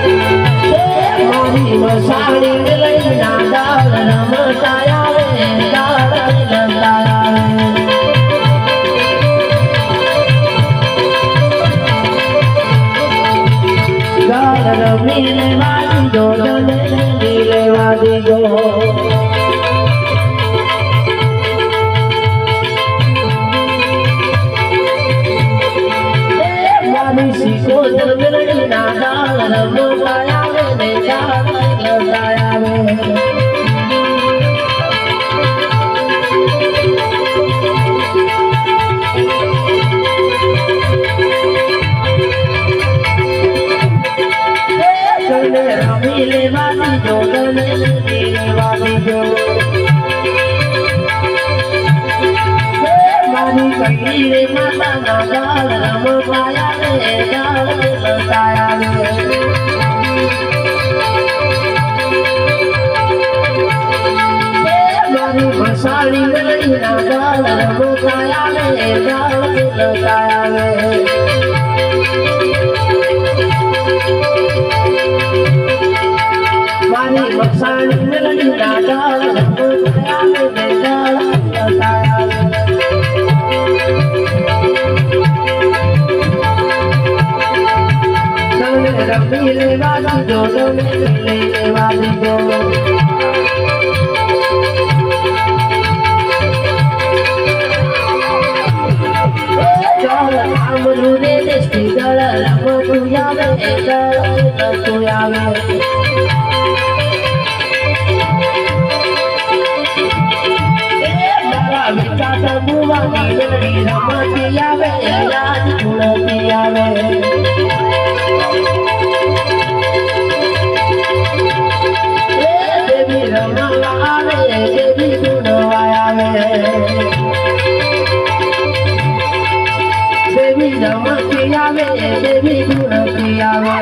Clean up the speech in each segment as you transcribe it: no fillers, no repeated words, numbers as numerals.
મારી મસાણી લઈ ના દાળ રમતા આવે દાળ રમતા આવે દાળ રમી લેવા દીધો રમી લેવા દીધો સીખો ધરમડી ના દાળ રમતા આવે ને દાળ રમતા આવે રમી લેવા દીધો લેવા દીધો મારી કઈ રે માતા ના દાળ રમતા આવે દાળ રમતા આવે મારી મસાણી લઈ ના દાળ રમતા આવે દાળ રમતા આવે મારી મસાણી લઈ ના દાળ રમતા આવે દાળ રમતા આવે રમી લેવા દીધો રમી લેવા દીધો આમરું રે દેશી દળ રમતું આવે દળ રમતું આવે મારા વિચાર બુવાની રમતી આવે યાદ ગુણતી આવે દેવી ગુણવાય આવે દેવી રમતી આવે દેવી ગુણતી આવે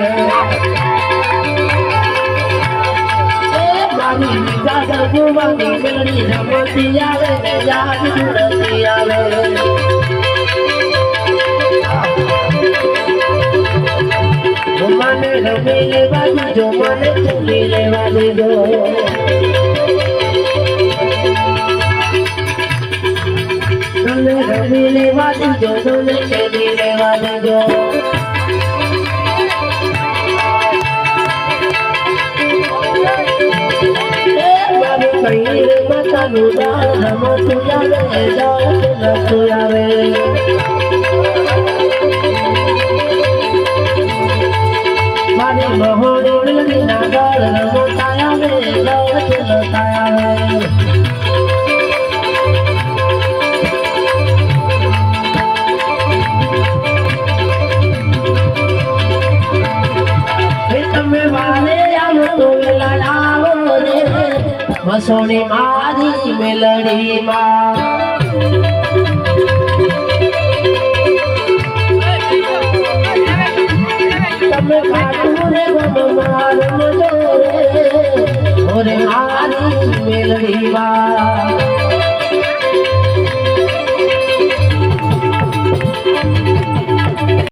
મારી વિચાર ગુવાની ગળી રમતી આવે યાદ ગુણતી આવે મને રમી લેવા દીધો મને ચૂલી લેવા દીધો રમી લેવા દીધો તને ચૂલી લેવા દીધો કઈ રે માતાનું દાળ રમતું આવે દાળ રમતું આવે મારી મહોડી ના દાળ રમતા આવે દાળ રમતા આવે તમે વારે આવો તો વેલા આવો રે મસોણી મારી મેલડી માં તમે કાટું રે મારું